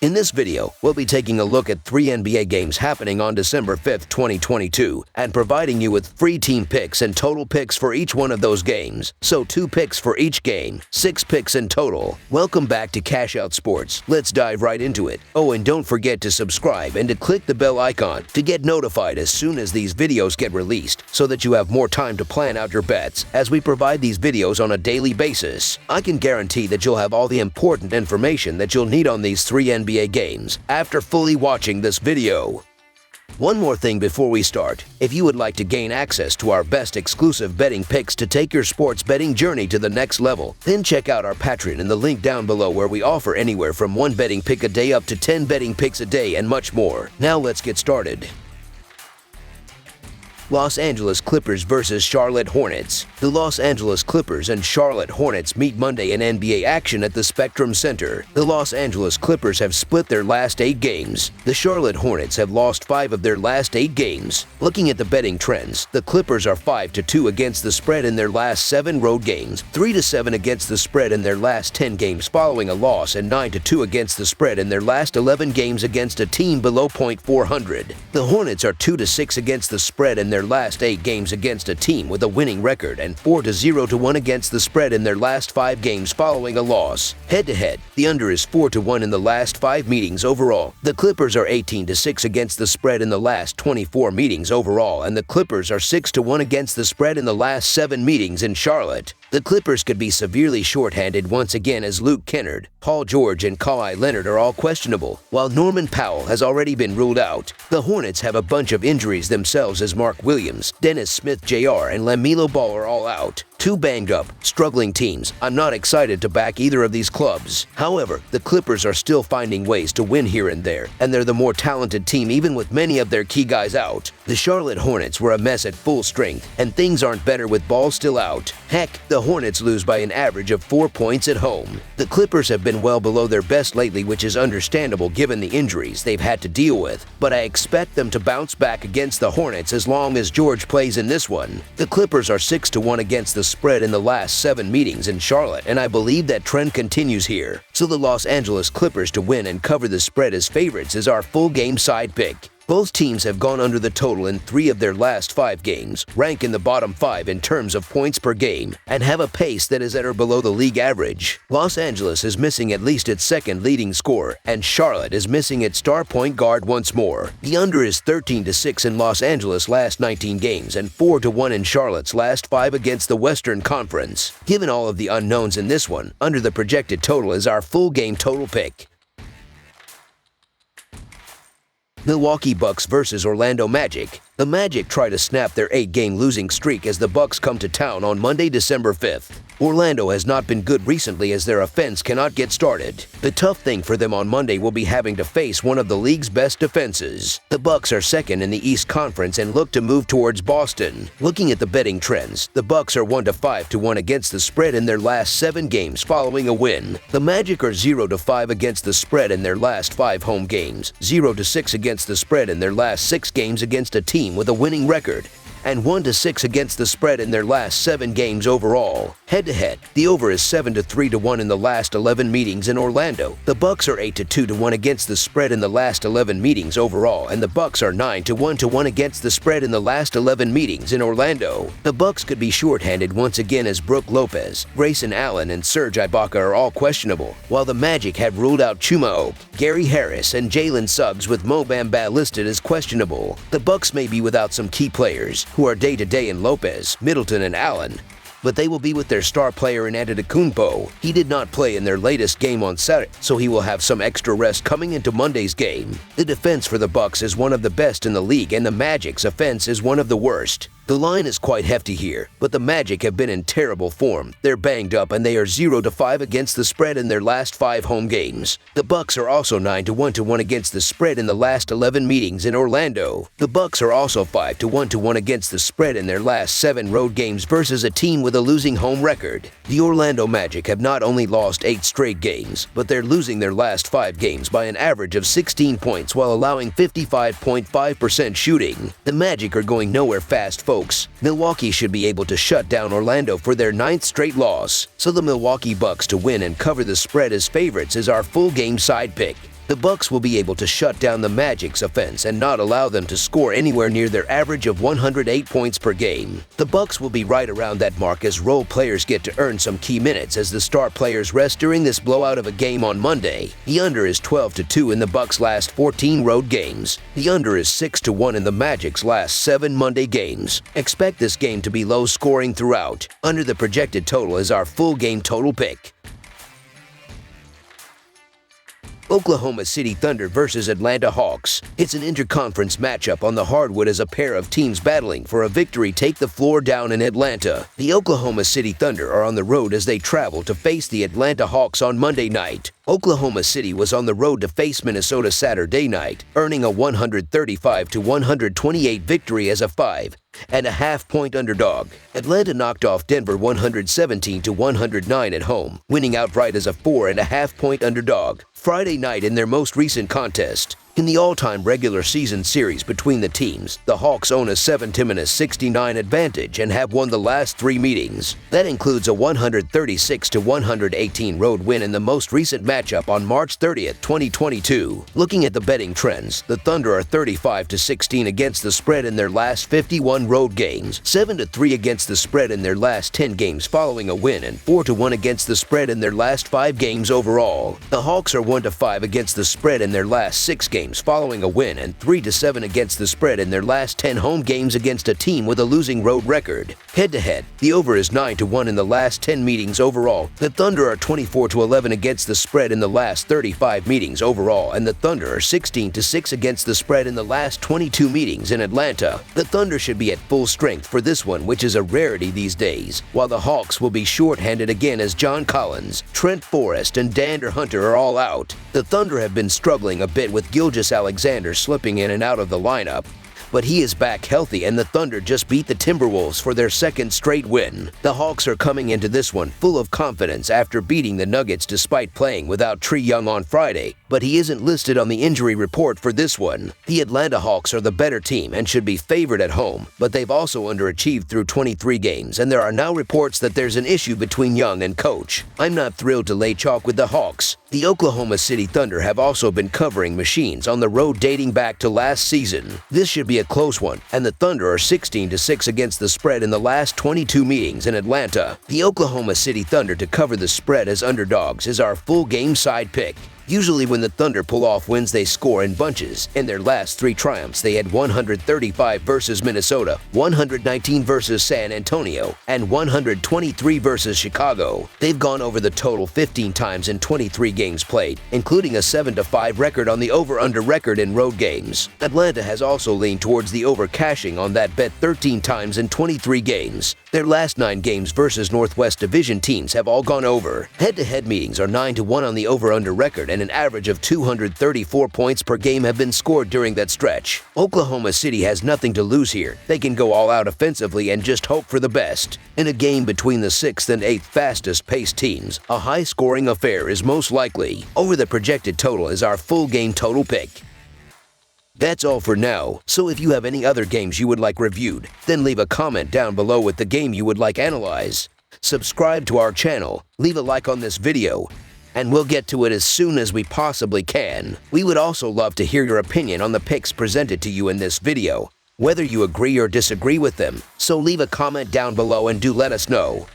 In this video, we'll be taking a look at 3 NBA games happening on December 5th, 2022, and providing you with free team picks and total picks for each one of those games. So 2 picks for each game, 6 picks in total. Welcome back to Cash Out Sports. Let's dive right into it. Oh, and don't forget to subscribe and to click the bell icon to get notified as soon as these videos get released, so that you have more time to plan out your bets as we provide these videos on a daily basis. I can guarantee that you'll have all the important information that you'll need on these 3 NBA games after fully watching this video. One more thing before we start. If you would like to gain access to our best exclusive betting picks to take your sports betting journey to the next level, then check out our Patreon in the link down below, where we offer anywhere from 1 betting pick a day up to 10 betting picks a day and much more. Now let's get started. Los Angeles Clippers versus Charlotte Hornets. The Los Angeles Clippers and Charlotte Hornets meet Monday in NBA action at the Spectrum Center. The Los Angeles Clippers have split their last 8 games. The Charlotte Hornets have lost 5 of their last 8 games. Looking at the betting trends, the Clippers are 5-2 against the spread in their last 7 road games, 3-7 against the spread in their last 10 games following a loss, and 9-2 against the spread in their last 11 games against a team below .400. The Hornets are 2-6 against the spread in their last 8 games against a team with a winning record, and 4-0-1 against the spread in their last 5 games following a loss. Head-to-head, the under is 4-1 in the last 5 meetings overall. The Clippers are 18-6 against the spread in the last 24 meetings overall, and the Clippers are 6-1 against the spread in the last 7 meetings in Charlotte. The Clippers could be severely shorthanded once again, as Luke Kennard, Paul George, and Kawhi Leonard are all questionable, while Norman Powell has already been ruled out. The Hornets have a bunch of injuries themselves, as Mark Williams, Dennis Smith Jr., and LaMelo Ball are all out. 2 banged-up, struggling teams. I'm not excited to back either of these clubs. However, the Clippers are still finding ways to win here and there, and they're the more talented team even with many of their key guys out. The Charlotte Hornets were a mess at full strength, and things aren't better with Ball still out. Heck, the Hornets lose by an average of 4 points at home. The Clippers have been well below their best lately, which is understandable given the injuries they've had to deal with, but I expect them to bounce back against the Hornets as long as George plays in this one. The Clippers are 6-1 against the spread in the last 7 meetings in Charlotte, and I believe that trend continues here. So the Los Angeles Clippers to win and cover the spread as favorites is our full game side pick. Both teams have gone under the total in 3 of their last 5 games, rank in the bottom 5 in terms of points per game, and have a pace that is at or below the league average. Los Angeles is missing at least its second leading scorer, and Charlotte is missing its star point guard once more. The under is 13-6 in Los Angeles' last 19 games, and 4-1 in Charlotte's last 5 against the Western Conference. Given all of the unknowns in this one, under the projected total is our full game total pick. Milwaukee Bucks versus Orlando Magic. The Magic try to snap their 8-game losing streak as the Bucks come to town on Monday, December 5th. Orlando has not been good recently, as their offense cannot get started. The tough thing for them on Monday will be having to face one of the league's best defenses. The Bucks are second in the East Conference and look to move towards Boston. Looking at the betting trends, the Bucks are 1-5-1 against the spread in their last 7 games following a win. The Magic are 0-5 against the spread in their last 5 home games, 0-6 against the spread in their last 6 games against a team with a winning record, and 1-6 against the spread in their last 7 games overall. Head-to-head, the over is 7-3-1 in the last 11 meetings in Orlando. The Bucks are 8-2-1 against the spread in the last 11 meetings overall, and the Bucks are 9-1-1 against the spread in the last 11 meetings in Orlando. The Bucks could be shorthanded once again, as Brook Lopez, Grayson Allen, and Serge Ibaka are all questionable, while the Magic have ruled out Chuma Oak, Gary Harris, and Jalen Suggs, with Mo Bamba listed as questionable. The Bucks may be without some key players, who are day-to-day in Lopez, Middleton, and Allen, but they will be with their star player in Antetokounmpo. He did not play in their latest game on Saturday, so he will have some extra rest coming into Monday's game. The defense for the Bucks is one of the best in the league, and the Magic's offense is one of the worst. The line is quite hefty here, but the Magic have been in terrible form. They're banged up, and they are 0-5 against the spread in their last 5 home games. The Bucks are also 9-1-1 against the spread in the last 11 meetings in Orlando. The Bucks are also 5-1-1 against the spread in their last 7 road games versus a team with a losing home record. The Orlando Magic have not only lost 8 straight games, but they're losing their last 5 games by an average of 16 points while allowing 55.5% shooting. The Magic are going nowhere fast, folks. Milwaukee should be able to shut down Orlando for their 9th straight loss, so the Milwaukee Bucks to win and cover the spread as favorites is our full game side pick. The Bucks will be able to shut down the Magic's offense and not allow them to score anywhere near their average of 108 points per game. The Bucks will be right around that mark as role players get to earn some key minutes as the star players rest during this blowout of a game on Monday. The under is 12-2 in the Bucks' last 14 road games. The under is 6-1 in the Magic's last 7 Monday games. Expect this game to be low scoring throughout. Under the projected total is our full game total pick. Oklahoma City Thunder versus Atlanta Hawks. It's an interconference matchup on the hardwood as a pair of teams battling for a victory take the floor down in Atlanta. The Oklahoma City Thunder are on the road as they travel to face the Atlanta Hawks on Monday night. Oklahoma City was on the road to face Minnesota Saturday night, earning a 135-128 victory as a 5.5-point underdog. Atlanta knocked off Denver 117-109 at home, winning outright as a 4.5-point underdog Friday night in their most recent contest. In the all-time regular season series between the teams, the Hawks own a 7-69 advantage and have won the last 3 meetings. That includes a 136-118 road win in the most recent matchup on March 30th, 2022. Looking at the betting trends, the Thunder are 35-16 against the spread in their last 51 road games, 7-3 against the spread in their last 10 games following a win, and 4-1 against the spread in their last 5 games overall. The Hawks are 1-5 against the spread in their last 6 games following a win, and 3-7 against the spread in their last 10 home games against a team with a losing road record. Head-to-head, the over is 9-1 in the last 10 meetings overall. The Thunder are 24-11 against the spread in the last 35 meetings overall, and the Thunder are 16-6 against the spread in the last 22 meetings in Atlanta. The Thunder should be at full strength for this one, which is a rarity these days, while the Hawks will be short-handed again as John Collins, Trent Forrest, and Dander Hunter are all out. The Thunder have been struggling a bit with Gilgeous-Alexander slipping in and out of the lineup, but he is back healthy and the Thunder just beat the Timberwolves for their second straight win. The Hawks are coming into this one full of confidence after beating the Nuggets despite playing without Trae Young on Friday, but he isn't listed on the injury report for this one. The Atlanta Hawks are the better team and should be favored at home, but they've also underachieved through 23 games, and there are now reports that there's an issue between Young and coach. I'm not thrilled to lay chalk with the Hawks. The Oklahoma City Thunder have also been covering machines on the road dating back to last season. This should be a close one, and the Thunder are 16-6 against the spread in the last 22 meetings in Atlanta. The Oklahoma City Thunder to cover the spread as underdogs is our full game side pick. Usually when the Thunder pull off wins, they score in bunches. In their last 3 triumphs, they had 135 versus Minnesota, 119 versus San Antonio, and 123 versus Chicago. They've gone over the total 15 times in 23 games played, including a 7-5 record on the over-under record in road games. Atlanta has also leaned towards the over-cashing on that bet 13 times in 23 games. Their last 9 games versus Northwest Division teams have all gone over. Head-to-head meetings are 9-1 on the over-under record, and an average of 234 points per game have been scored during that stretch. Oklahoma City has nothing to lose here. They can go all out offensively and just hope for the best. In a game between the 6th and 8th fastest-paced teams, a high-scoring affair is most likely. Over the projected total is our full game total pick. That's all for now, so if you have any other games you would like reviewed, then leave a comment down below with the game you would like analyzed. Subscribe to our channel, leave a like on this video, and we'll get to it as soon as we possibly can. We would also love to hear your opinion on the picks presented to you in this video, whether you agree or disagree with them, so leave a comment down below and do let us know.